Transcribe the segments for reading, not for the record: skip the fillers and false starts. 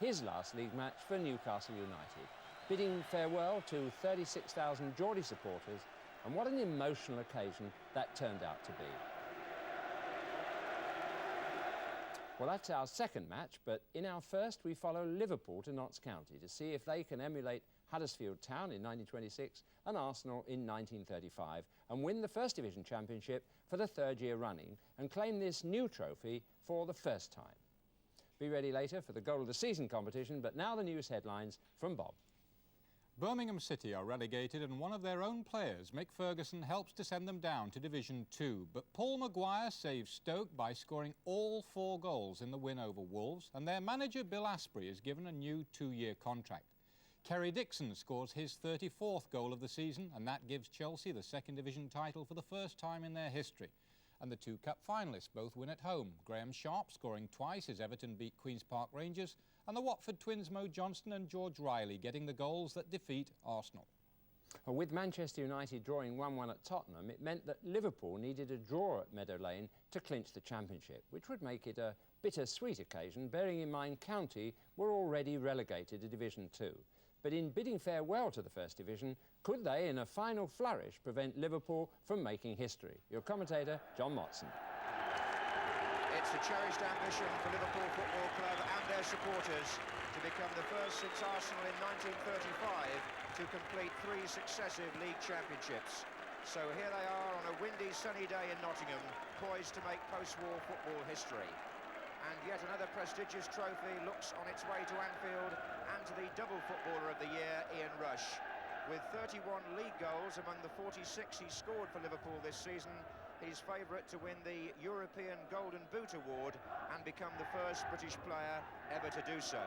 his last league match for Newcastle United, bidding farewell to 36,000 Geordie supporters, and what an emotional occasion that turned out to be. Well, that's our second match, but in our first we follow Liverpool to Notts County to see if they can emulate Huddersfield Town in 1926 and Arsenal in 1935 and win the First Division Championship for the third year running and claim this new trophy for the first time. Be ready later for the Goal of the Season competition, but now the news headlines from Bob. Birmingham City are relegated and one of their own players, Mick Ferguson, helps to send them down to Division 2. But Paul Maguire saves Stoke by scoring all 4 goals in the win over Wolves, and their manager Bill Asprey is given a new 2-year contract. Kerry Dixon scores his 34th goal of the season, and that gives Chelsea the second division title for the first time in their history. And the 2 cup finalists both win at home. Graham Sharp scoring twice as Everton beat Queen's Park Rangers, and the Watford twins Mo Johnston and George Riley getting the goals that defeat Arsenal. Well, with Manchester United drawing 1-1 at Tottenham, it meant that Liverpool needed a draw at Meadow Lane to clinch the championship, which would make it a bittersweet occasion, bearing in mind County were already relegated to Division 2. But in bidding farewell to the First Division, could they, in a final flourish, prevent Liverpool from making history? Your commentator, John Motson. It's a cherished ambition for Liverpool Football Club and their supporters to become the first since Arsenal in 1935 to complete 3 successive league championships. So here they are on a windy, sunny day in Nottingham, poised to make post-war football history. And yet another prestigious trophy looks on its way to Anfield and to the double footballer of the year, Ian Rush. With 31 league goals among the 46 he scored for Liverpool this season, he's favourite to win the European Golden Boot Award and become the first British player ever to do so.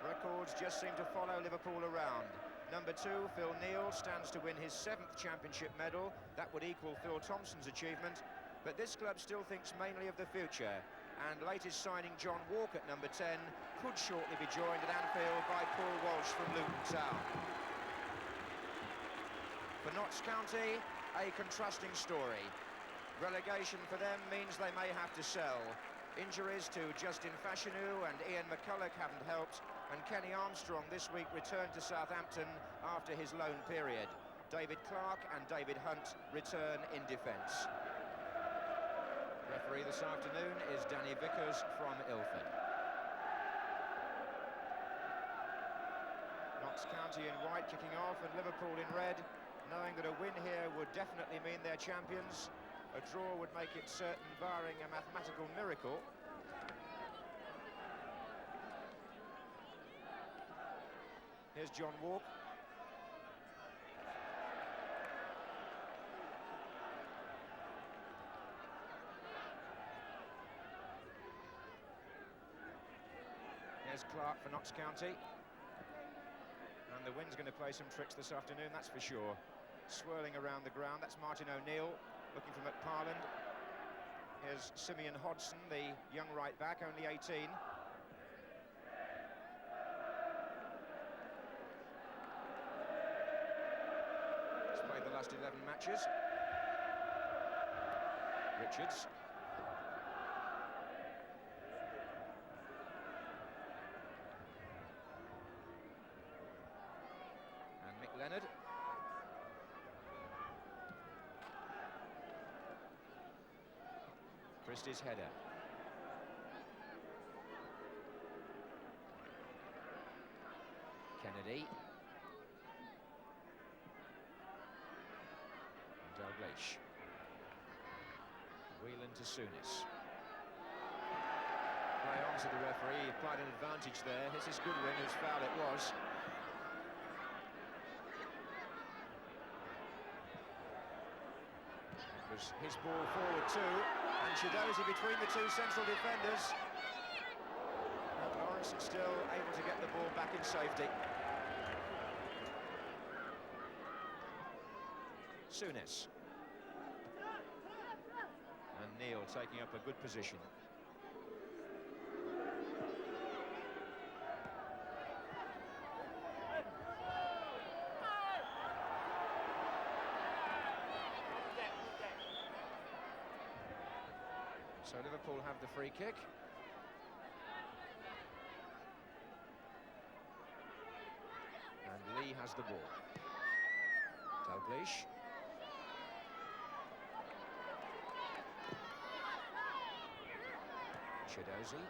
Records just seem to follow Liverpool around. Number 2, Phil Neal, stands to win his 7th championship medal. That would equal Phil Thompson's achievement. But this club still thinks mainly of the future. And latest signing John Walk at number 10 could shortly be joined at Anfield by Paul Walsh from Luton Town. For Notts County, a contrasting story. Relegation for them means they may have to sell. Injuries to Justin Fashanu and Ian McCulloch haven't helped, and Kenny Armstrong this week returned to Southampton after his loan period. David Clark and David Hunt return in defence. Referee this afternoon is Danny Vickers from Ilford. Notts County in white kicking off and Liverpool in red, knowing that a win here would definitely mean they're champions. A draw would make it certain, barring a mathematical miracle. Here's John Walk. Here's Clark for Notts County. And the wind's going to play some tricks this afternoon, that's for sure. Swirling around the ground, that's Martin O'Neill looking from McParland. Here's Simeon Hodgson, the young right back, only 18. He's played the last 11 matches. Richards. And Mick Leonard. Christie's header. Kennedy. Dalglish. Whelan to Souness. Play on to the referee, he applied an advantage there. This is Goodwin, whose foul it was. It was his ball forward too, and Chidozie between the 2 central defenders. And Lawrence is still able to get the ball back in safety. Souness. And Neal taking up a good position. So Liverpool have the free kick. has the ball. Dalglish. Chidozie.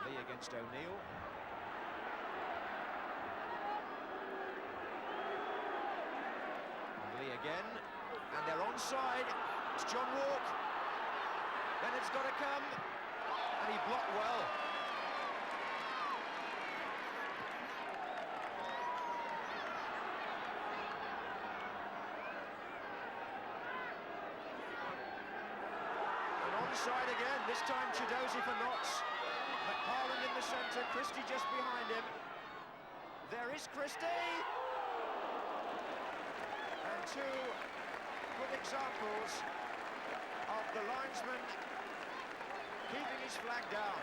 Lee against O'Neill. And Lee again. And they're onside. It's John Walk. Leonard's got to come. And he blocked well. Onside again, this time Chidozie for Notts. McParland in the centre, Christie just behind him. There is Christie! And two good examples of the linesman keeping his flag down.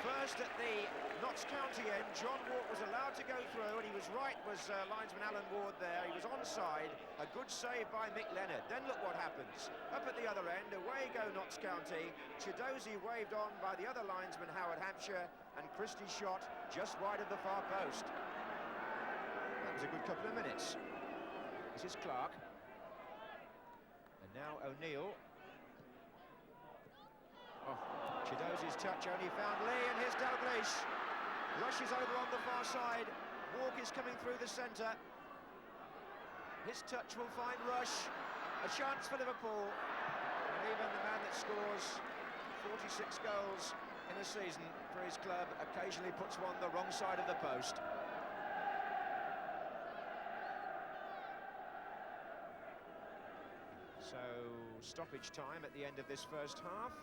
First at the Notts County end, John Walk was allowed to go through, and he was right, was linesman Alan Ward there. He was onside, a good save by Mick Leonard. Then look what happens. Up at the other end, away go Notts County. Chidozie waved on by the other linesman, Howard Hampshire, and Christie shot just wide of the far post. That was a good couple of minutes. This is Clark. And now O'Neill. Oh, Chidozie's touch only found Lee, and here's Dalglish. Rush is over on the far side. Walk is coming through the centre. His touch will find Rush. A chance for Liverpool. And even the man that scores 46 goals in a season for his club occasionally puts one the wrong side of the post. So, stoppage time at the end of this first half.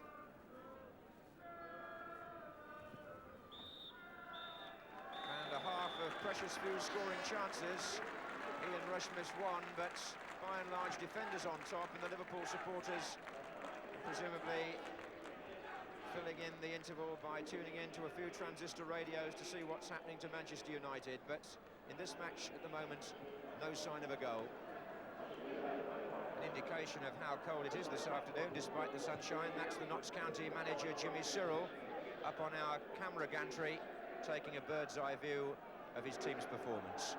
A half of precious few scoring chances. Ian Rush missed one, but by and large defenders on top, and the Liverpool supporters presumably filling in the interval by tuning in to a few transistor radios to see what's happening to Manchester United. But in this match at the moment, no sign of a goal. An indication of how cold it is this afternoon despite the sunshine. That's the Notts County manager Jimmy Cyril up on our camera gantry, taking a bird's-eye view of his team's performance.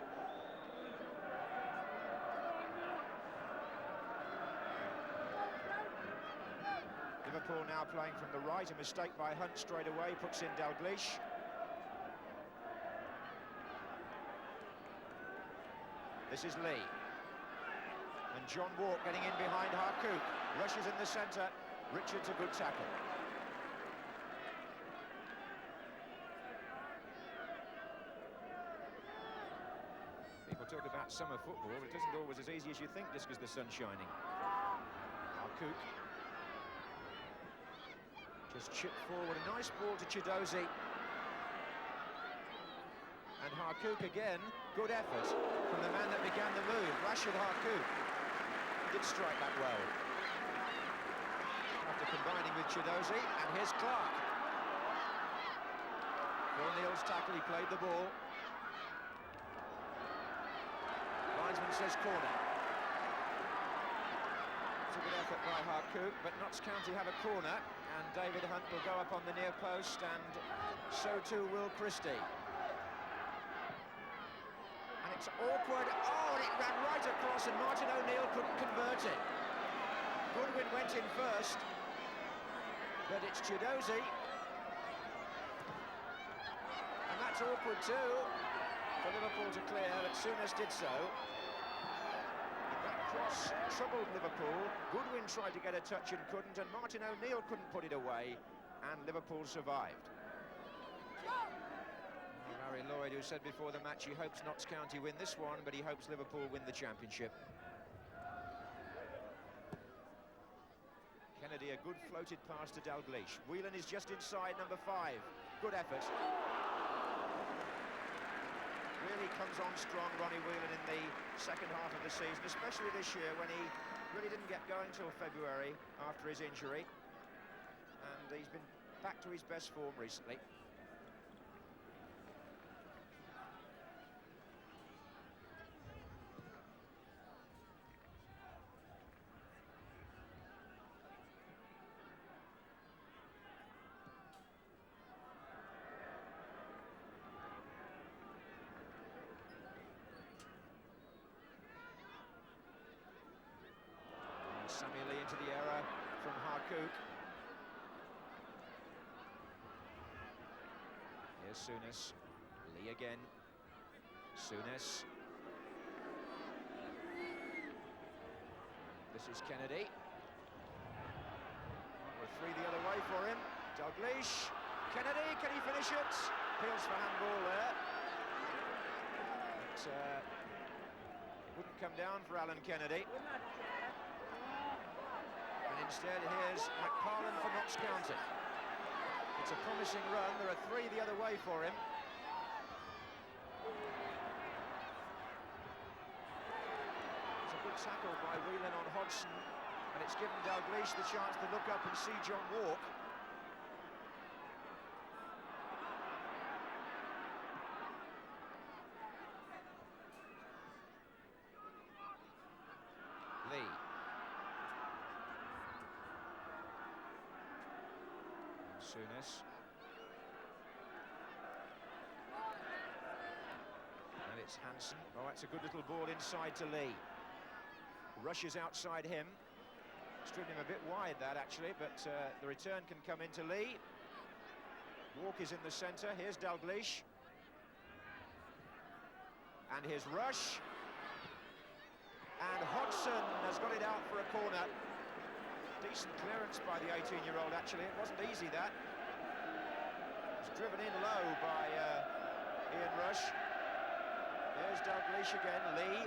Liverpool now playing from the right. A mistake by Hunt straight away puts in Dalglish. This is Lee. And John Walk getting in behind Harcourt. Rushes in the centre. Richards a good tackle. Talk about summer football, it isn't always as easy as you think just because the sun's shining. Harcourt just chipped forward, a nice ball to Chidozie. And Harcourt again, good effort from the man that began the move, Rashid Harcourt. Did strike that well. After combining with Chidozie, and here's Clark. Phil Neal's tackle, he played the ball. Linesman says corner. It's a good effort by Harcourt, but Notts County have a corner, and David Hunt will go up on the near post, and so too will Christie. And it's awkward. Oh, and it ran right across, and Martin O'Neill couldn't convert it. Goodwin went in first, but it's Chidozie. And that's awkward too for Liverpool to clear, but Souness did so. That cross troubled Liverpool. Goodwin tried to get a touch and couldn't, and Martin O'Neill couldn't put it away, and Liverpool survived. Larry Lloyd, who said before the match he hopes Notts County win this one, but he hopes Liverpool win the championship. Kennedy, a good floated pass to Dalglish. Whelan is just inside number 5. Good effort. Really comes on strong, Ronnie Whelan, in the second half of the season, especially this year when he really didn't get going till February after his injury. And he's been back to his best form recently. Sammy Lee into the error from Harkouk. Here's Souness. Lee again. Souness. This is Kennedy. We're three the other way for him. Dalglish. Kennedy, can he finish it? Appeals for handball there. But it wouldn't come down for Alan Kennedy. And instead, here's McParland for Notts County. It's a promising run. There are three the other way for him. It's a good tackle by Whelan on Hodgson, and it's given Dalglish the chance to look up and see John walk. Lee. Souness. And it's Hansen. Oh, that's a good little ball inside to Lee. Rushes outside him. Stripped him a bit wide, that, actually, but the return can come into Lee. Walk is in the centre. Here's Dalglish. And here's Rush. And Hodgson has got it out for a corner. Decent clearance by the 18-year-old, actually. It wasn't easy, that. It was driven in low by Ian Rush. There's Dalglish again. Lee.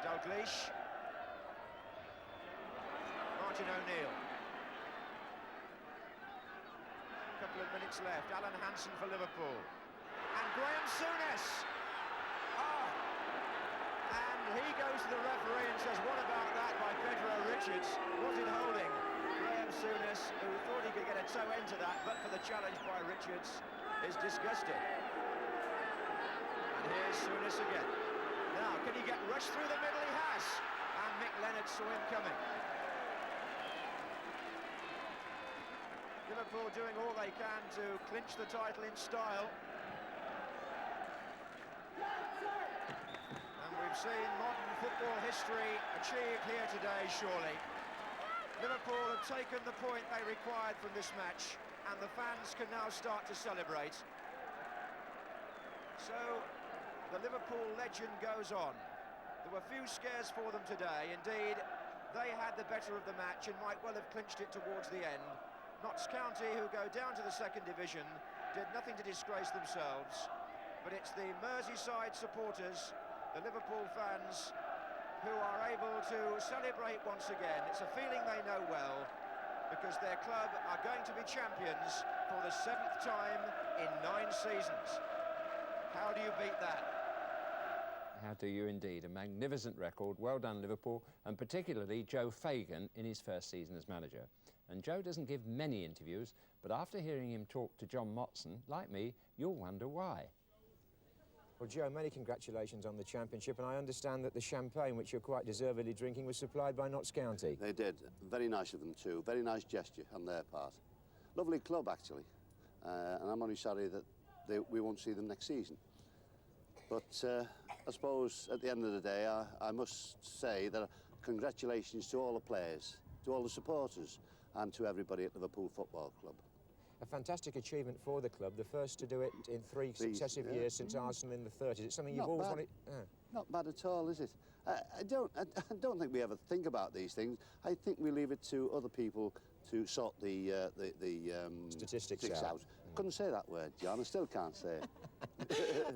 Dalglish. Martin O'Neill. A couple of minutes left. Alan Hansen for Liverpool. And Graham Souness. Oh! And he goes to the referee and says, what about that by Pedro Richards? Was it holding? Graham Souness, who thought he could get a toe into that, but for the challenge by Richards, is disgusted. And here's Souness again. Now, can he get rushed through the middle? He has. And Mick Leonard saw him coming. Liverpool doing all they can to clinch the title in style. And we've seen modern football history achieved here today, surely. Liverpool have taken the point they required from this match, and the fans can now start to celebrate. So, the Liverpool legend goes on. There were few scares for them today. Indeed, they had the better of the match and might well have clinched it towards the end. Notts County, who go down to the second division, did nothing to disgrace themselves. But it's the Merseyside supporters, the Liverpool fans, who are able to celebrate once again. It's a feeling they know well, because their club are going to be champions for the 7th time in 9 seasons. How do you beat that? How do you indeed? A magnificent record. Well done, Liverpool, and particularly Joe Fagan in his first season as manager. And Joe doesn't give many interviews, but after hearing him talk to John Motson, like me, you'll wonder why. Well, Joe, many congratulations on the championship, and I understand that the champagne, which you're quite deservedly drinking, was supplied by Notts County. They did. Very nice of them too. Very nice gesture on their part. Lovely club, actually. And I'm only sorry that we won't see them next season. But I suppose at the end of the day, I must say that congratulations to all the players, to all the supporters, and to everybody at Liverpool Football Club. A fantastic achievement for the club, the first to do it in three successive years since Arsenal in the 30s. It's something you've always wanted. Not bad at all, is it? I don't think we ever think about these things. I think we leave it to other people to sort the statistics out. Couldn't say that word, John. I still can't say it.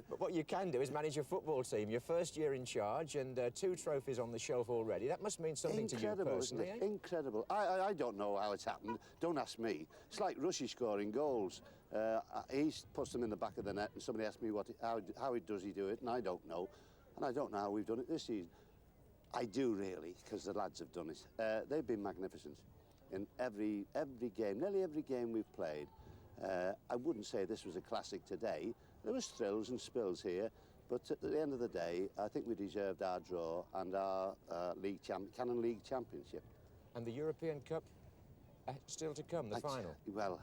But what you can do is manage your football team. Your first year in charge and 2 trophies on the shelf already. That must mean something to you personally, isn't it? Incredible. I don't know how it's happened. Don't ask me. It's like Rushy scoring goals. He puts them in the back of the net, and somebody asks me how does he do it, and I don't know. And I don't know how we've done it this season. I do really, because the lads have done it. They've been magnificent in every game, nearly every game we've played. I wouldn't say this was a classic today. There was thrills and spills here, but at the end of the day, I think we deserved our draw and our Canon League Championship. And the European Cup still to come, the final. Well,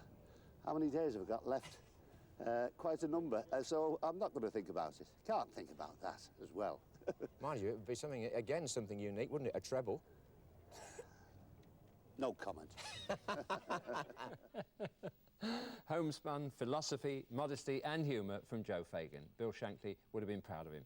how many days have we got left? Quite a number, so I'm not going to think about it. Can't think about that as well. Mind you, it would be something unique, wouldn't it? A treble. No comment. Homespun, philosophy, modesty and humour from Joe Fagan. Bill Shankly would have been proud of him.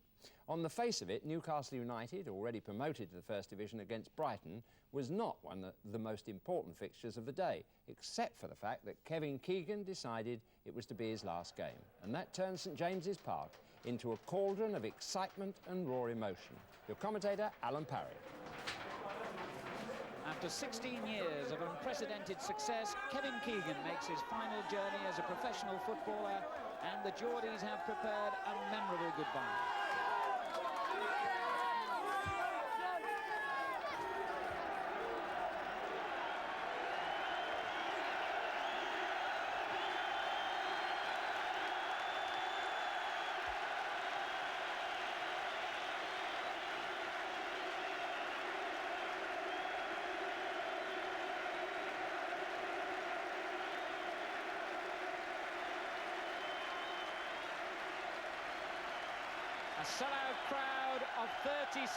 On the face of it, Newcastle United, already promoted to the First Division against Brighton, was not one of the most important fixtures of the day, except for the fact that Kevin Keegan decided it was to be his last game. And that turned St James's Park into a cauldron of excitement and raw emotion. Your commentator, Alan Parry. After 16 years of unprecedented success, Kevin Keegan makes his final journey as a professional footballer, and the Geordies have prepared a memorable goodbye. A sellout crowd of 37,000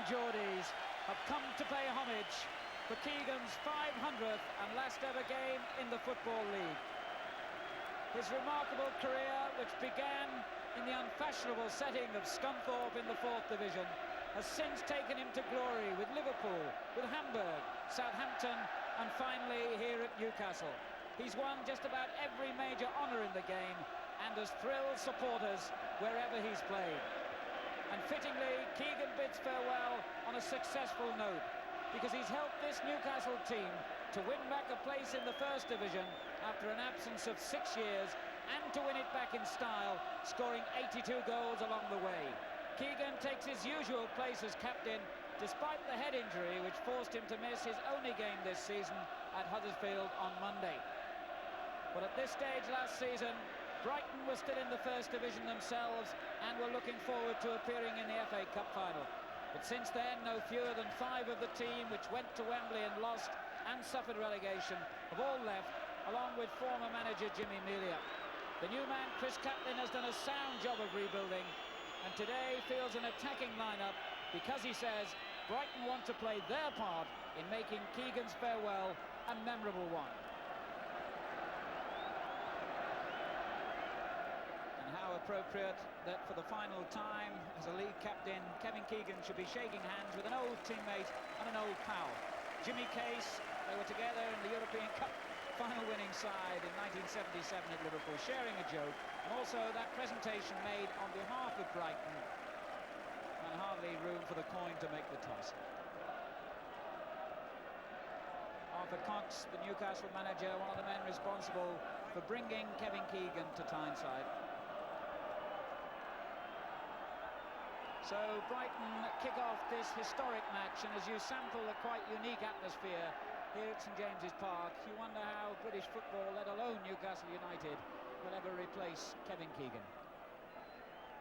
Geordies have come to pay homage for Keegan's 500th and last ever game in the Football League. His remarkable career, which began in the unfashionable setting of Scunthorpe in the 4th Division, has since taken him to glory with Liverpool, with Hamburg, Southampton and finally here at Newcastle. He's won just about every major honour in the game and has thrilled supporters wherever he's played. And fittingly, Keegan bids farewell on a successful note, because he's helped this Newcastle team to win back a place in the First Division after an absence of 6 years, and to win it back in style, scoring 82 goals along the way. Keegan takes his usual place as captain, despite the head injury which forced him to miss his only game this season at Huddersfield on Monday. But at this stage last season, Brighton were still in the First Division themselves and were looking forward to appearing in the FA Cup final. But since then, no fewer than 5 of the team which went to Wembley and lost and suffered relegation have all left, along with former manager Jimmy Melia. The new man, Chris Catlin, has done a sound job of rebuilding, and today fields an attacking lineup because he says Brighton want to play their part in making Keegan's farewell a memorable one. How appropriate that for the final time as a league captain, Kevin Keegan should be shaking hands with an old teammate and an old pal. Jimmy Case, they were together in the European Cup final winning side in 1977 at Liverpool, sharing a joke, and also that presentation made on behalf of Brighton, and hardly room for the coin to make the toss. Arthur Cox, the Newcastle manager, one of the men responsible for bringing Kevin Keegan to Tyneside. So Brighton kick off this historic match, and as you sample a quite unique atmosphere here at St James's Park, you wonder how British football, let alone Newcastle United, will ever replace Kevin Keegan.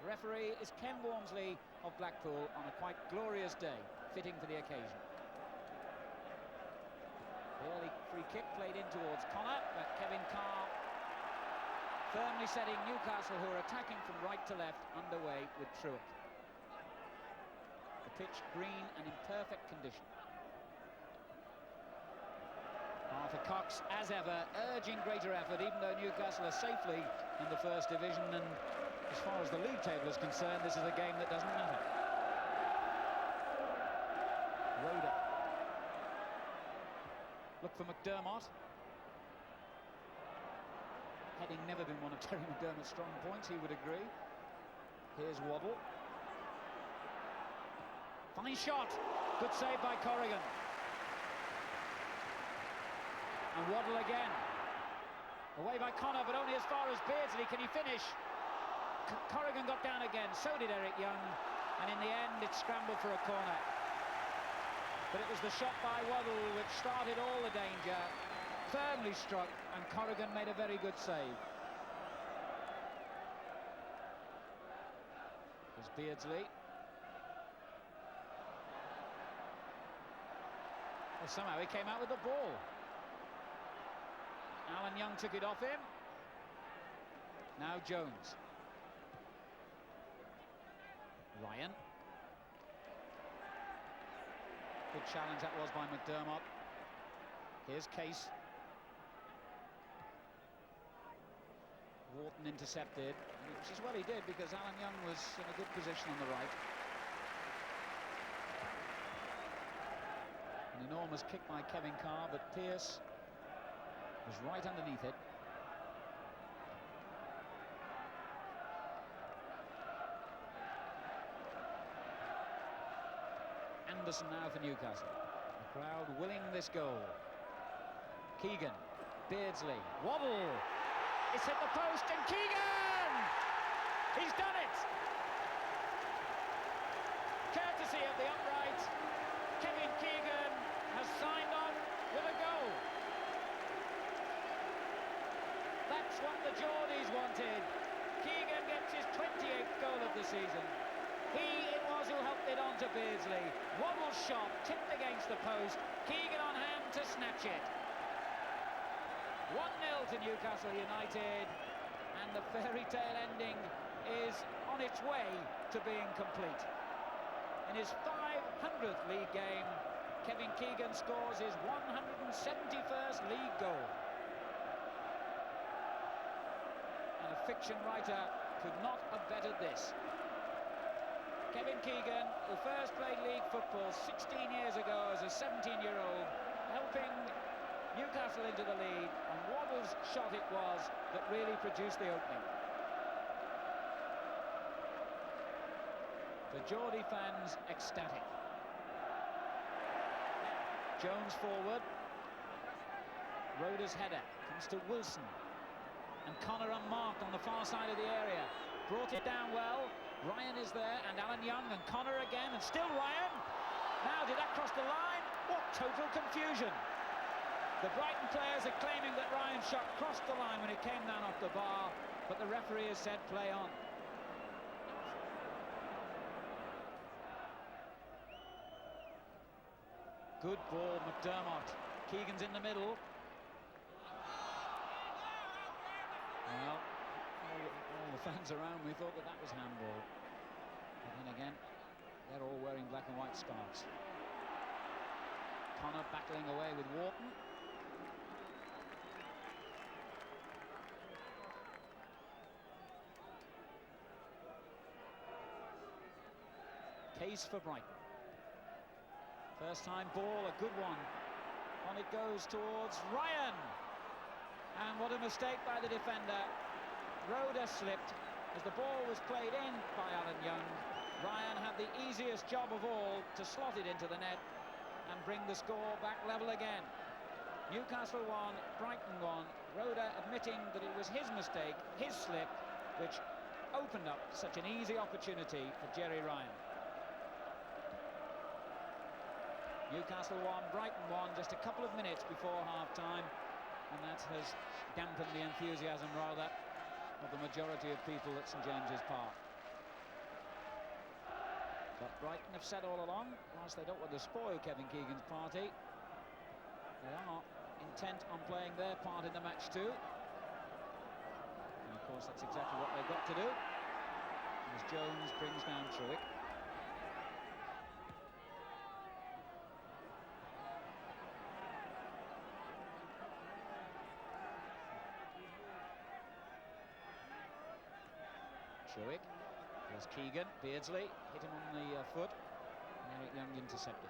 The referee is Ken Walmsley of Blackpool on a quite glorious day, fitting for the occasion. The early free kick played in towards Connor, but Kevin Carr firmly setting Newcastle, who are attacking from right to left, underway with Truitt. Pitch green and in perfect condition. Arthur Cox, as ever, urging greater effort, even though Newcastle are safely in the First Division, and as far as the league table is concerned, this is a game that doesn't matter. Rhoda. Look for McDermott. Heading never been one of Terry McDermott's strong points, he would agree. Here's Waddle. Fine shot, good save by Corrigan. And Waddle again. Away by Connor, but only as far as Beardsley. Can he finish? Corrigan got down again, so did Eric Young. And in the end, it scrambled for a corner. But it was the shot by Waddle which started all the danger. Firmly struck, and Corrigan made a very good save. There's Beardsley. Well, somehow he came out with the ball. Alan Young took it off him. Now Jones. Ryan. Good challenge that was by McDermott. Here's Case. Morton intercepted, which is what he did because Alan Young was in a good position on the right. An enormous kick by Kevin Carr, but Pearce was right underneath it. Anderson now for Newcastle. The crowd willing this goal. Keegan, Beardsley, Waddle. It's hit the post and Keegan! He's done it! Courtesy of the upright, Kevin Keegan has signed off with a goal. That's what the Geordies wanted. Keegan gets his 28th goal of the season. He it was who helped it on to Beardsley. Waddle's shot tipped against the post. Keegan on hand to snatch it. 1-0 to Newcastle United, and the fairy tale ending is on its way to being complete. In his 500th league game, Kevin Keegan scores his 171st league goal. And a fiction writer could not have bettered this. Kevin Keegan, who first played league football 16 years ago as a 17-year-old, helping Newcastle into the lead, and Waddle's shot it was that really produced the opening. The Geordie fans ecstatic. Jones forward. Roda's header comes to Wilson, and Connor unmarked on the far side of the area. Brought it down well. Ryan is there, and Alan Young, and Connor again, and still Ryan. Now, did that cross the line? What total confusion. The Brighton players are claiming that Ryan's shot crossed the line when it came down off the bar, but the referee has said play on. Good ball, McDermott. Keegan's in the middle. Well, all the fans around me thought that that was handball. But then again, they're all wearing black and white scarves. Connor battling away with Morton. Case for Brighton. First time ball, a good one. On it goes towards Ryan. And what a mistake by the defender. Roda slipped as the ball was played in by Alan Young. Ryan had the easiest job of all to slot it into the net and bring the score back level again. Newcastle won, Brighton won. Roda admitting that it was his mistake, his slip, which opened up such an easy opportunity for Jerry Ryan. Newcastle won, Brighton won just a couple of minutes before half-time, and that has dampened the enthusiasm, rather, of the majority of people at St James's Park. But Brighton have said all along, whilst they don't want to spoil Kevin Keegan's party, they are intent on playing their part in the match too. And of course, that's exactly what they've got to do. As Jones brings down Truick. Truick, there's Keegan, Beardsley, hit him on the foot, and Eric Young intercepted.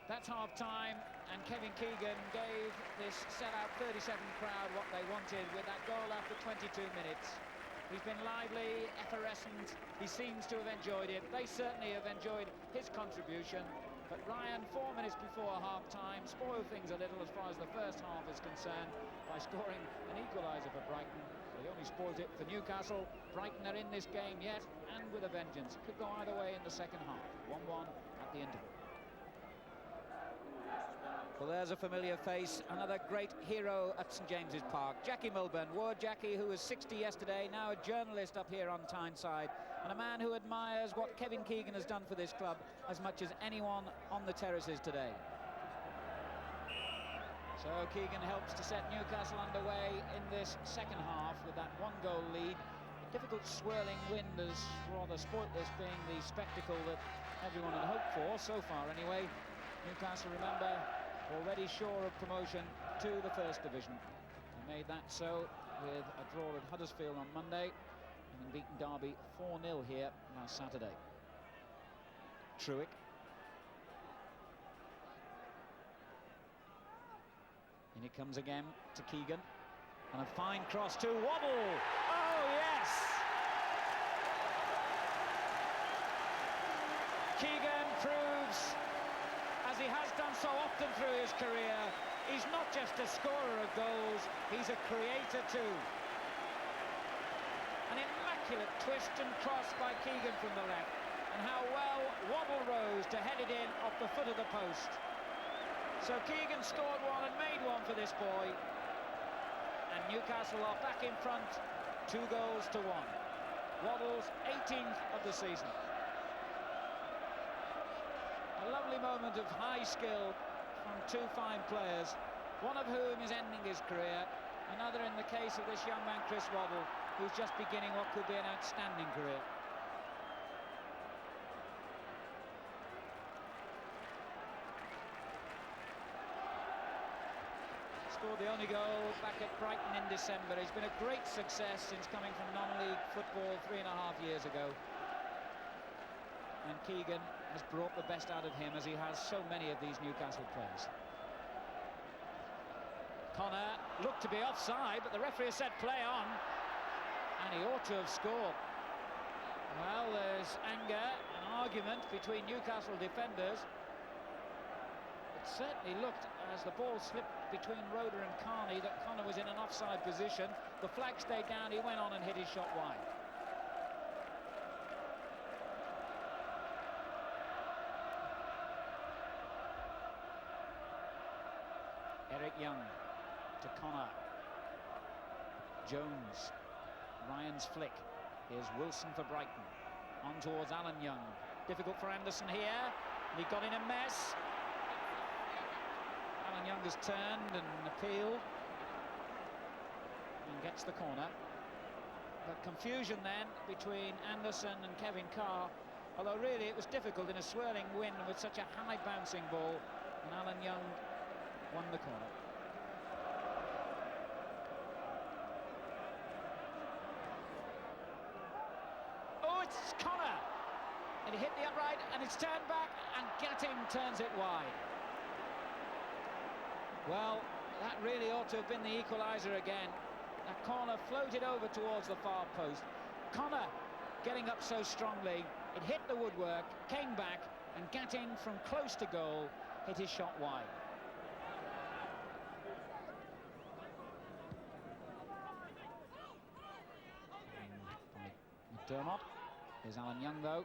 That's half-time, and Kevin Keegan gave this sellout 37 crowd what they wanted with that goal after 22 minutes. He's been lively, effervescent, he seems to have enjoyed it. They certainly have enjoyed his contribution. But Ryan, 4 minutes before half-time, spoiled things a little as far as the first half is concerned by scoring an equaliser for Brighton. But he only spoiled it for Newcastle. Brighton are in this game yet, and with a vengeance. Could go either way in the second half. 1-1 at the interval. Well, there's a familiar face, another great hero at St James's Park. Jackie Milburn, Ward Jackie, who was 60 yesterday, now a journalist up here on Tyneside, and a man who admires what Kevin Keegan has done for this club as much as anyone on the terraces today. So Keegan helps to set Newcastle underway in this second half with that one-goal lead. Difficult swirling wind has rather spoilt this being the spectacle that everyone had hoped for, so far anyway. Newcastle, remember, already sure of promotion to the First Division. They made that so with a draw at Huddersfield on Monday, and beaten Derby 4-0 here last Saturday. Truick. And it comes again to Keegan. And a fine cross to Waddle. Oh, yes! Keegan proves, as he has done so often through his career, he's not just a scorer of goals, he's a creator too. An immaculate twist and cross by Keegan from the left. And how well Waddle rose to head it in off the foot of the post. So Keegan scored one and made one for this boy. And Newcastle are back in front, 2 goals to 1. Waddle's 18th of the season. A lovely moment of high skill from 2 fine players, one of whom is ending his career, another in the case of this young man Chris Waddle, who's just beginning what could be an outstanding career. Scored the only goal back at Brighton in December. He's been a great success since coming from non-league football 3.5 years ago. And Keegan has brought the best out of him, as he has so many of these Newcastle players. Connor looked to be offside, but the referee said play on, and he ought to have scored. Well, there's anger and argument between Newcastle defenders. It certainly looked, as the ball slipped between Roeder and Carney, that Connor was in an offside position. The flag stayed down, he went on and hit his shot wide. Eric Young to Connor. Jones. Ryan's flick. Here's Wilson for Brighton. On towards Alan Young. Difficult for Anderson here. He got in a mess. Alan Young has turned and appealed. And gets the corner. But confusion then between Anderson and Kevin Carr. Although really it was difficult in a swirling wind with such a high bouncing ball. And Alan Young won the corner. Oh, it's Connor! And he hit the upright, and it's turned back, and Gatting turns it wide. Well, that really ought to have been the equaliser again. That corner floated over towards the far post. Connor getting up so strongly, it hit the woodwork, came back, and Gatting from close to goal hit his shot wide. Dermot. Here's Alan Young though.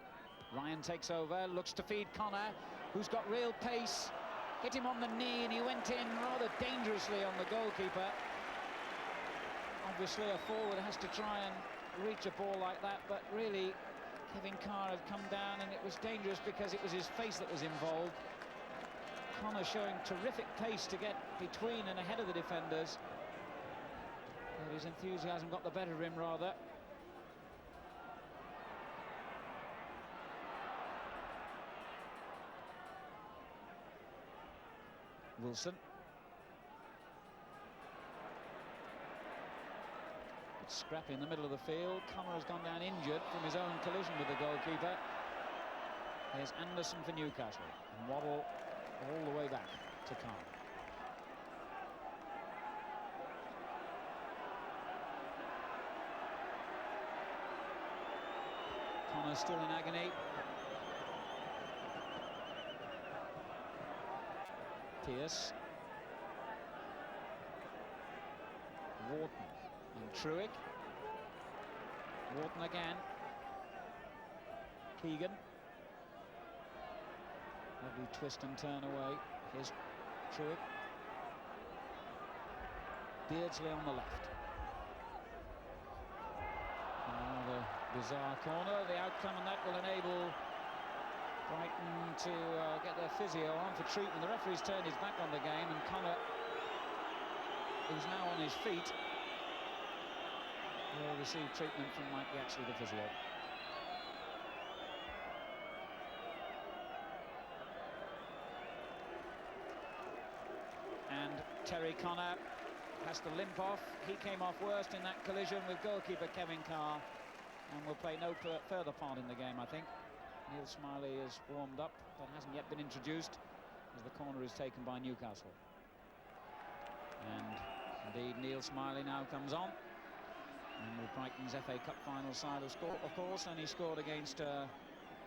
Ryan takes over, looks to feed Connor, who's got real pace. Hit him on the knee and he went in rather dangerously on the goalkeeper. Obviously a forward has to try and reach a ball like that, but really Kevin Carr had come down and it was dangerous because it was his face that was involved. Connor showing terrific pace to get between and ahead of the defenders. But his enthusiasm got the better of him rather. Wilson. It's scrappy in the middle of the field. Connor has gone down injured from his own collision with the goalkeeper. Here's Anderson for Newcastle. And Waddle all the way back to Carr. Connor still in agony. Pierce. Morton and Truick. Morton again. Keegan. Lovely twist and turn away. Here's Truick. Beardsley on the left. Another bizarre corner. The outcome, and that will enable Brighton to get their physio on for treatment. The referee's turned his back on the game, and Connor who's now on his feet, will receive treatment from Mike Yaxley, the physio. And Terry Connor has to limp off. He came off worst in that collision with goalkeeper Kevin Carr and will play no further part in the game, I think. Neil Smiley is warmed up, but hasn't yet been introduced as the corner is taken by Newcastle. And indeed, Neil Smiley now comes on. And with Brighton's FA Cup final side, of course, and he scored against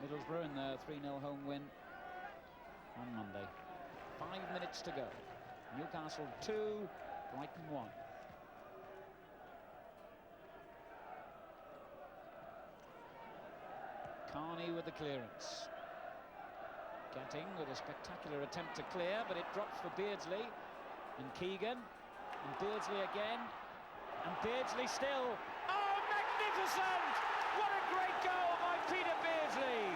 Middlesbrough in the 3-0 home win on Monday. 5 minutes to go. Newcastle 2, Brighton 1. Carney with the clearance. Getting with a spectacular attempt to clear, but it drops for Beardsley. And Keegan. And Beardsley again. And Beardsley still. Oh, magnificent! What a great goal by Peter Beardsley!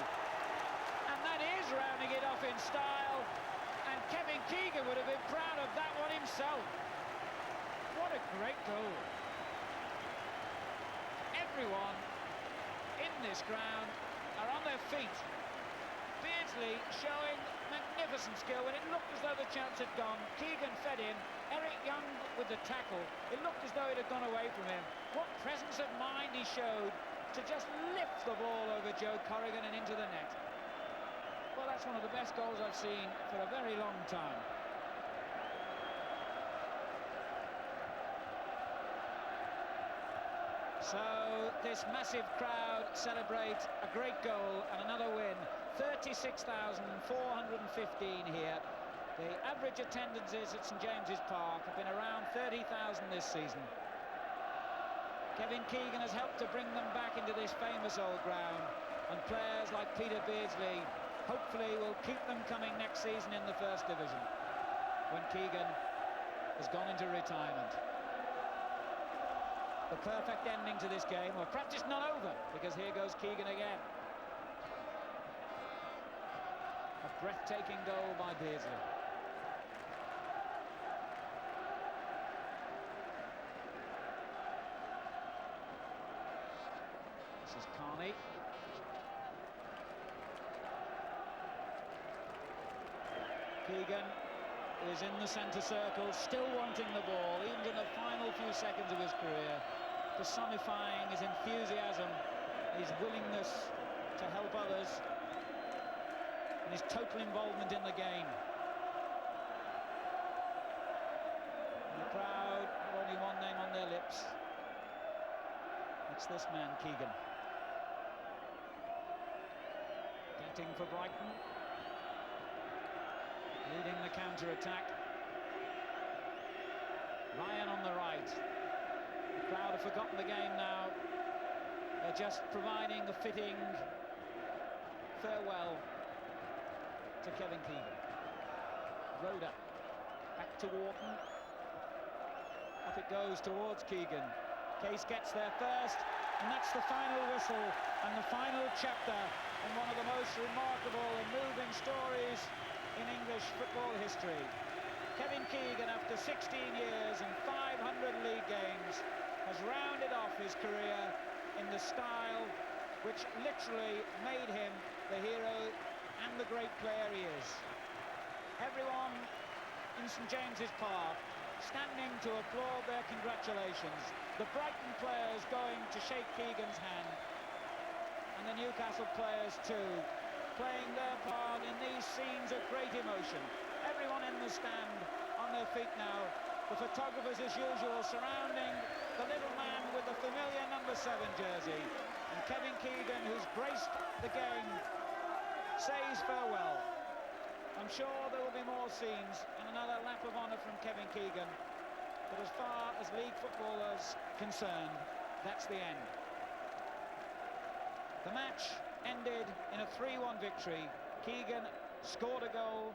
And that is rounding it off in style. And Kevin Keegan would have been proud of that one himself. What a great goal. Everyone in this ground are on their feet. Beardsley showing magnificent skill when it looked as though the chance had gone. Keegan fed in. Eric Young with the tackle. It looked as though it had gone away from him. What presence of mind he showed to just lift the ball over Joe Corrigan and into the net. Well, that's one of the best goals I've seen for a very long time. So this massive crowd celebrate a great goal and another win. 36,415 here. The average attendances at St James's Park have been around 30,000 this season. Kevin Keegan has helped to bring them back into this famous old ground, and players like Peter Beardsley hopefully will keep them coming next season in the First Division when Keegan has gone into retirement. The perfect ending to this game, or perhaps it's not over, because here goes Keegan again. A breathtaking goal by Beardsley. This is Carney. Keegan is in the centre circle, still wanting the ball, even in the final few seconds of his career, personifying his enthusiasm, his willingness to help others, and his total involvement in the game. And the crowd have only one name on their lips. It's this man, Keegan. Getting for Brighton. Leading the counter-attack. Ryan on the right. The crowd have forgotten the game now. They're just providing a fitting farewell to Kevin Keegan. Rhoda. Back to Morton. Up it goes towards Keegan. Case gets there first, and that's the final whistle and the final chapter in one of the most remarkable and moving stories in English football history. Kevin Keegan, after 16 years and 500 league games, has rounded off his career in the style which literally made him the hero and the great player he is. Everyone in St James's Park standing to applaud their congratulations. The Brighton players going to shake Keegan's hand, and the Newcastle players too, playing their part in these scenes of great emotion. Everyone in the stand on their feet now. The photographers, as usual, surrounding the little man with the familiar number 7 jersey. And Kevin Keegan, who's graced the game, says farewell. I'm sure there will be more scenes and another lap of honour from Kevin Keegan. But as far as league footballers concerned, that's the end. The match ended in a 3-1 victory. Keegan scored a goal,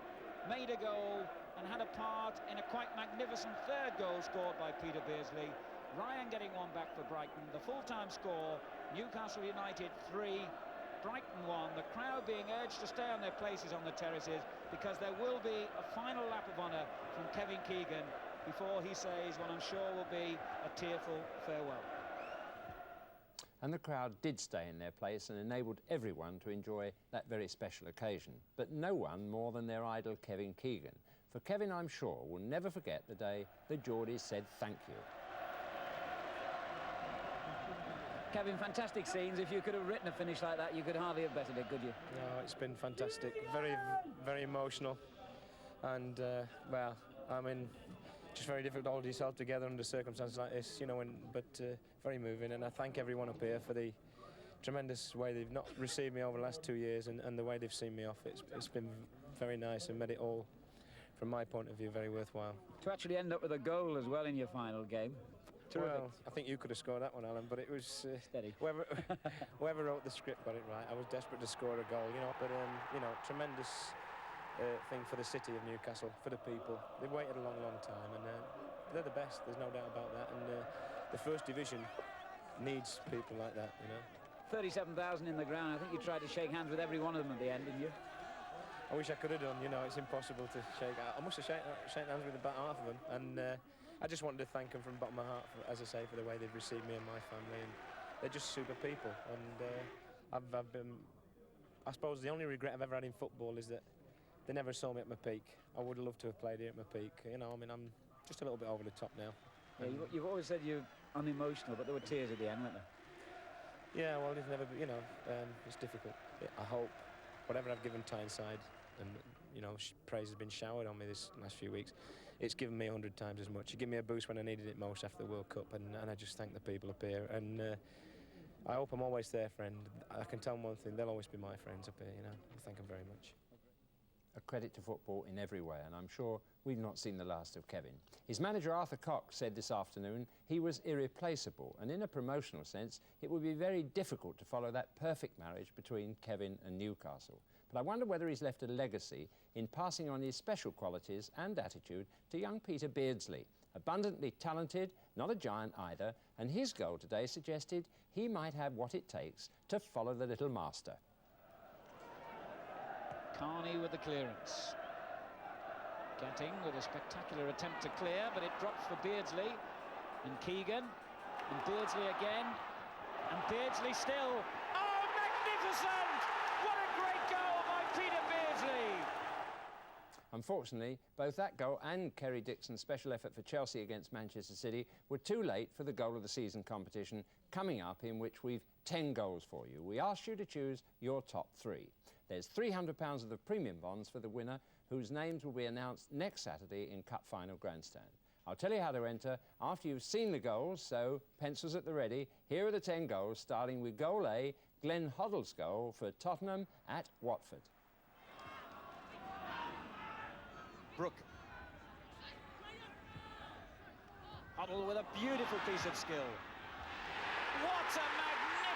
made a goal, and had a part in a quite magnificent third goal scored by Peter Beardsley. Ryan getting one back for Brighton. The full-time score, Newcastle United 3, Brighton 1. The crowd being urged to stay on their places on the terraces because there will be a final lap of honour from Kevin Keegan before he says what I'm sure will be a tearful farewell. And the crowd did stay in their place and enabled everyone to enjoy that very special occasion. But no one more than their idol Kevin Keegan. For Kevin, I'm sure, will never forget the day the Geordies said thank you. Kevin, fantastic scenes. If you could have written a finish like that, you could hardly have bettered it, could you? No, it's been fantastic. Very, very emotional. And, well, I mean, just very difficult to hold yourself together under circumstances like this, you know, but very moving. And I thank everyone up here for the tremendous way they've not received me over the last 2 years and the way they've seen me off. It's been very nice and made it all, from my point of view, very worthwhile. To actually end up with a goal as well in your final game. Terrific. Well, I think you could have scored that one, Alan, but it was... Steady. Whoever wrote the script got it right. I was desperate to score a goal, you know, but, you know, tremendous thing for the city of Newcastle, for the people. They've waited a long, long time, and they're the best, there's no doubt about that, and the First Division needs people like that, you know. 37,000 in the ground. I think you tried to shake hands with every one of them at the end, didn't you? I wish I could have done, you know, it's impossible to shake out. I must have shaken hands with about half of them, and I just wanted to thank them from the bottom of my heart, as I say, for the way they've received me and my family, and they're just super people, and I've been... I suppose the only regret I've ever had in football is that they never saw me at my peak. I would have loved to have played here at my peak, you know, I mean, I'm just a little bit over the top now. Yeah, you've always said you're unemotional, but there were tears at the end, weren't there? Yeah, well, it's never, you know, it's difficult. I hope whatever I've given Tyneside, and, you know, praise has been showered on me this last few weeks, it's given me 100 times as much. It gave me a boost when I needed it most after the World Cup, and I just thank the people up here, and I hope I'm always their friend. I can tell them one thing, they'll always be my friends up here, you know. I thank them very much. A credit to football in every way, and I'm sure we've not seen the last of Kevin. His manager, Arthur Cox, said this afternoon he was irreplaceable, and in a promotional sense, it would be very difficult to follow that perfect marriage between Kevin and Newcastle. But I wonder whether he's left a legacy in passing on his special qualities and attitude to young Peter Beardsley, abundantly talented, not a giant either, and his goal today suggested he might have what it takes to follow the little master. Carney with the clearance. Getting with a spectacular attempt to clear, but it drops for Beardsley. And Keegan. And Beardsley again. And Beardsley still. Oh, magnificent! What a great goal by Peter Beardsley! Unfortunately, both that goal and Kerry Dixon's special effort for Chelsea against Manchester City were too late for the goal of the season competition coming up, in which we've 10 goals for you. We asked you to choose your top 3. There's £300 of the premium bonds for the winner, whose names will be announced next Saturday in Cup Final Grandstand. I'll tell you how to enter after you've seen the goals, so pencils at the ready. Here are the 10 goals, starting with goal A, Glenn Hoddle's goal for Tottenham at Watford. Brook. Hoddle with a beautiful piece of skill. What a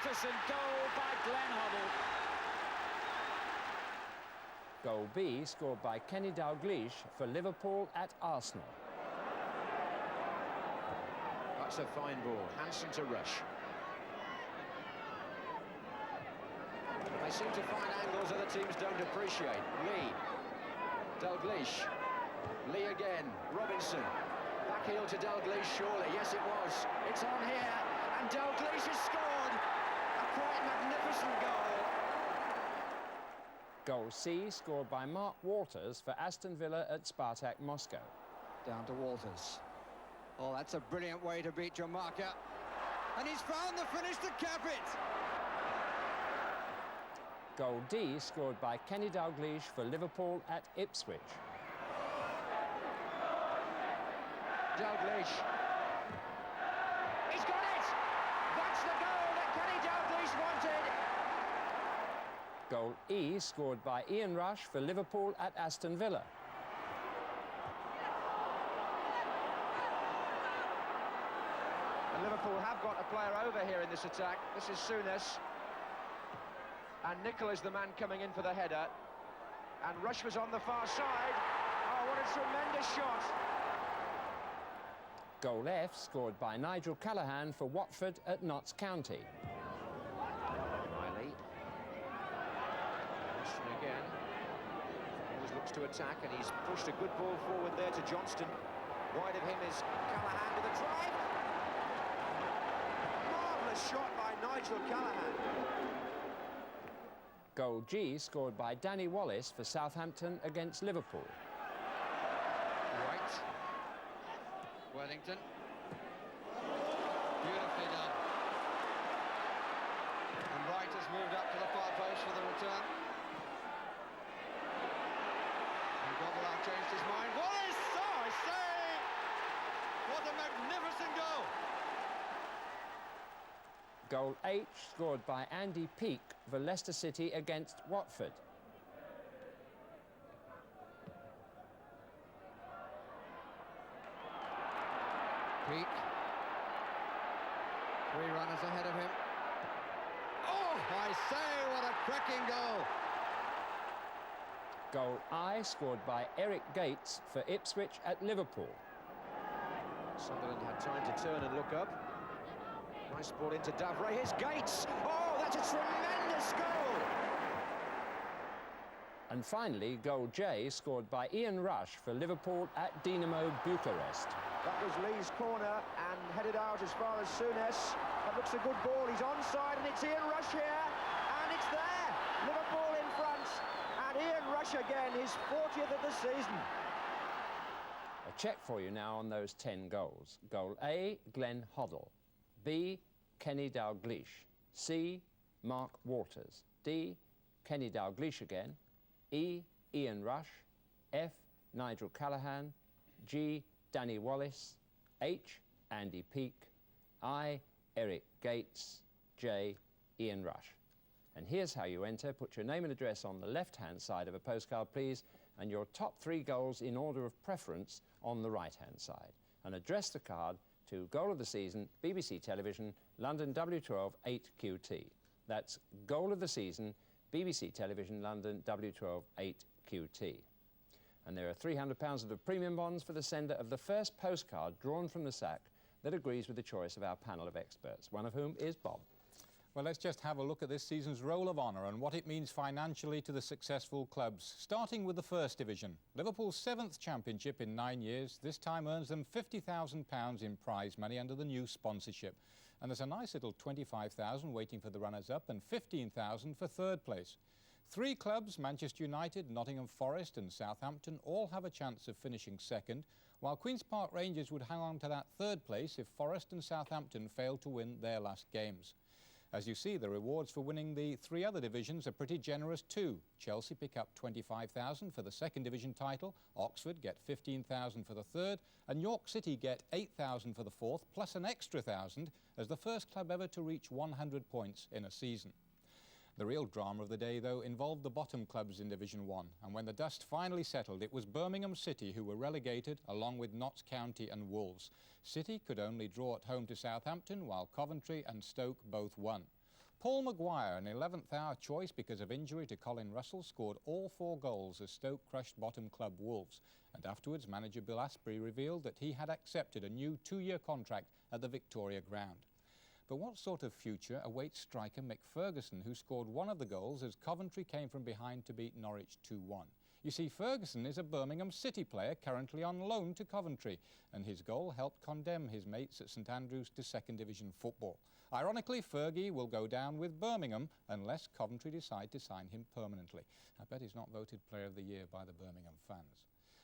magnificent goal by Glenn Hoddle. Goal B, scored by Kenny Dalglish for Liverpool at Arsenal. That's a fine ball. Hansen to Rush. They seem to find angles other teams don't appreciate. Lee. Dalglish. Lee again. Robinson. Back heel to Dalglish, surely. Yes, it was. It's on here. And Dalglish has scored. A quite magnificent goal. Goal C, scored by Mark Walters for Aston Villa at Spartak Moscow. Down to Walters. Oh, that's a brilliant way to beat your marker. And he's found the finish to cap it. Goal D, scored by Kenny Dalglish for Liverpool at Ipswich. Dalglish. He's got it! That's the goal that Kenny Dalglish wanted. Goal E, scored by Ian Rush for Liverpool at Aston Villa. And Liverpool have got a player over here in this attack. This is Souness. And Nicol is the man coming in for the header. And Rush was on the far side. Oh, what a tremendous shot. Goal F, scored by Nigel Callaghan for Watford at Notts County. Riley. Johnston again. Always looks to attack, and he's pushed a good ball forward there to Johnston. Wide of him is Callahan with a drive. Marvellous shot by Nigel Callahan. Goal G scored by Danny Wallace for Southampton against Liverpool. White. Wellington. Beautifully done. And Wright has moved up to the far post for the return. And Gobble changed his mind. Wallace! Oh, I say! What a magnificent goal! Goal H scored by Andy Peake for Leicester City against Watford. Peake. 3 runners ahead of him. Oh, I say, what a cracking goal! Goal I scored by Eric Gates for Ipswich at Liverpool. Sunderland had time to turn and look up. Nice ball into Davray. Here's Gates. Oh, that's a tremendous goal! And finally, goal J scored by Ian Rush for Liverpool at Dinamo Bucharest. That was Lee's corner and headed out as far as Souness. That looks a good ball. He's onside and it's Ian Rush here. And it's there. Liverpool in front. And Ian Rush again, his 40th of the season. A check for you now on those 10 goals. Goal A, Glenn Hoddle. B, Kenny Dalglish. C, Mark Waters. D, Kenny Dalglish again. E, Ian Rush. F, Nigel Callahan. G, Danny Wallace. H, Andy Peake. I, Eric Gates. J, Ian Rush. And here's how you enter. Put your name and address on the left-hand side of a postcard, please, and your top 3 goals in order of preference on the right-hand side. And address the card to Goal of the Season, BBC Television, London W12 8QT. That's Goal of the Season, BBC Television, London W12 8QT. And there are £300 of premium bonds for the sender of the first postcard drawn from the sack that agrees with the choice of our panel of experts, one of whom is Bob. Well, let's just have a look at this season's Roll of Honour and what it means financially to the successful clubs. Starting with the First Division. Liverpool's 7th championship in 9 years, this time earns them £50,000 in prize money under the new sponsorship. And there's a nice little £25,000 waiting for the runners-up and £15,000 for third place. 3 clubs, Manchester United, Nottingham Forest and Southampton, all have a chance of finishing second, while Queen's Park Rangers would hang on to that third place if Forest and Southampton failed to win their last games. As you see, the rewards for winning the 3 other divisions are pretty generous too. Chelsea pick up £25,000 for the second division title, Oxford get £15,000 for the third, and York City get £8,000 for the fourth, plus an extra £1,000 as the first club ever to reach 100 points in a season. The real drama of the day, though, involved the bottom clubs in Division 1, and when the dust finally settled, it was Birmingham City who were relegated, along with Notts County and Wolves. City could only draw at home to Southampton, while Coventry and Stoke both won. Paul Maguire, an 11th-hour choice because of injury to Colin Russell, scored all 4 goals as Stoke crushed bottom club Wolves. And afterwards, manager Bill Asprey revealed that he had accepted a new 2-year contract at the Victoria Ground. But what sort of future awaits striker Mick Ferguson, who scored 1 of the goals as Coventry came from behind to beat Norwich 2-1? You see, Ferguson is a Birmingham City player currently on loan to Coventry, and his goal helped condemn his mates at St Andrews to second division football. Ironically, Fergie will go down with Birmingham unless Coventry decide to sign him permanently. I bet he's not voted Player of the Year by the Birmingham fans.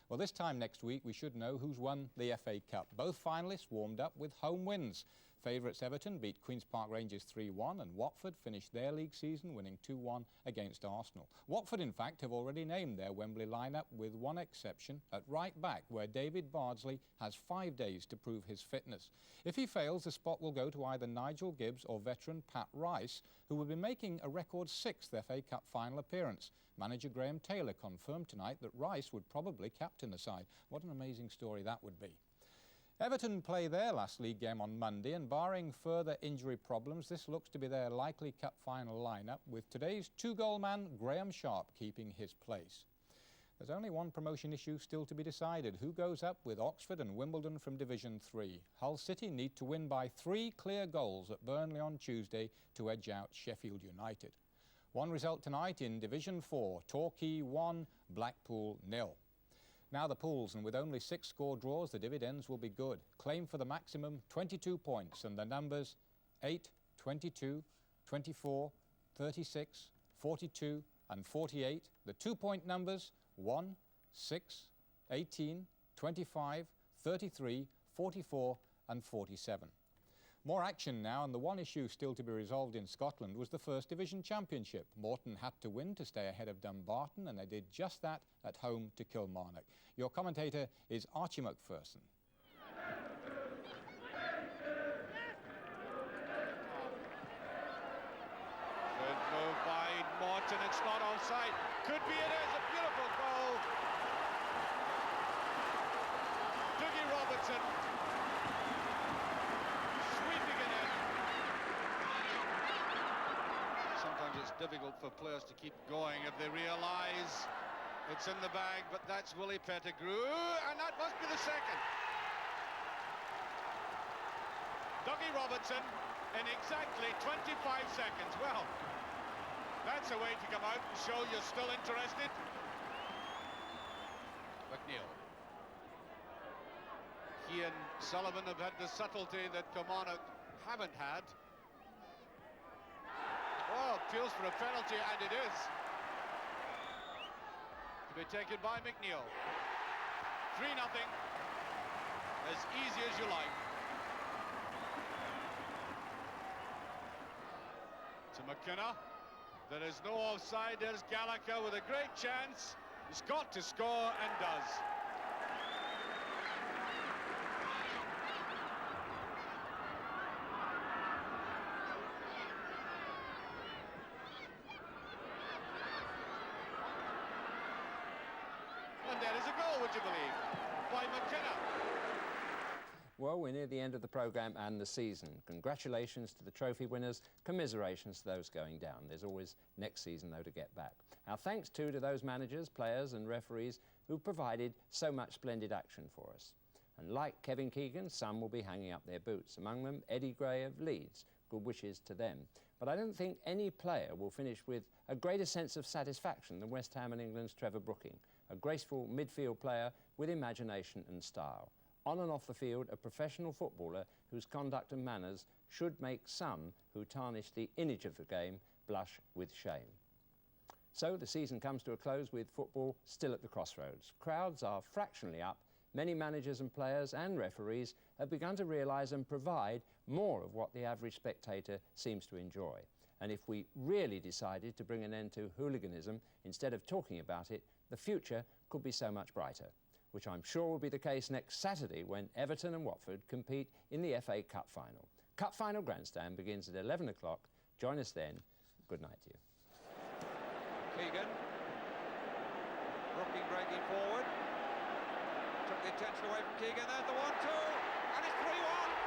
Well, this time next week we should know who's won the FA Cup. Both finalists warmed up with home wins. Favourites Everton beat Queen's Park Rangers 3-1 and Watford finished their league season winning 2-1 against Arsenal. Watford, in fact, have already named their Wembley lineup with one exception at right back, where David Bardsley has 5 days to prove his fitness. If he fails, the spot will go to either Nigel Gibbs or veteran Pat Rice, who will be making a record 6th FA Cup final appearance. Manager Graham Taylor confirmed tonight that Rice would probably captain the side. What an amazing story that would be. Everton play their last league game on Monday, and barring further injury problems, this looks to be their likely cup final lineup, with today's 2-goal man Graham Sharp keeping his place. There's only one promotion issue still to be decided: who goes up with Oxford and Wimbledon from Division 3. Hull City need to win by 3 clear goals at Burnley on Tuesday to edge out Sheffield United. One result tonight in Division 4, Torquay 1, Blackpool 0. now the pools, and with only 6 score draws, the dividends will be good. Claim for the maximum 22 points, and the numbers 8, 22, 24, 36, 42 and 48. The 2-point numbers 1, 6, 18, 25, 33, 44 and 47. More action now, and the one issue still to be resolved in Scotland was the First Division Championship. Morton had to win to stay ahead of Dumbarton, and they did just that at home to Kilmarnock. Your commentator is Archie McPherson. Good move by Morton, it's not offside. Could be, it is a beautiful goal. Dougie Robertson sweeping it in. Sometimes it's difficult for players to keep going if they realise it's in the bag, but that's Willie Pettigrew, and that must be the second. Dougie Robertson in exactly 25 seconds. Well, that's a way to come out and show you're still interested. McNeil. He and Sullivan have had the subtlety that Kilmarnock haven't had. Oh, appeals for a penalty, and it is. To be taken by McNeil. 3-0. As easy as you like. To McKenna. There is no offside. There's Gallagher with a great chance. He's got to score and does. And there is a goal, would you believe, by McKenna. Well, we're near the end of the programme and the season. Congratulations to the trophy winners, commiserations to those going down. There's always next season, though, to get back. Our thanks, too, to those managers, players and referees who provided so much splendid action for us. And like Kevin Keegan, some will be hanging up their boots. Among them, Eddie Gray of Leeds. Good wishes to them. But I don't think any player will finish with a greater sense of satisfaction than West Ham and England's Trevor Brooking, a graceful midfield player with imagination and style. On and off the field, a professional footballer whose conduct and manners should make some who tarnish the image of the game blush with shame. So the season comes to a close with football still at the crossroads. Crowds are fractionally up. Many managers and players and referees have begun to realise and provide more of what the average spectator seems to enjoy. And if we really decided to bring an end to hooliganism instead of talking about it, the future could be so much brighter, which I'm sure will be the case next Saturday when Everton and Watford compete in the FA Cup final. Cup final grandstand begins at 11 o'clock. Join us then. Good night to you. Keegan. Brooking breaking forward. Took the attention away from Keegan. There's the 1-2. And it's 3-1.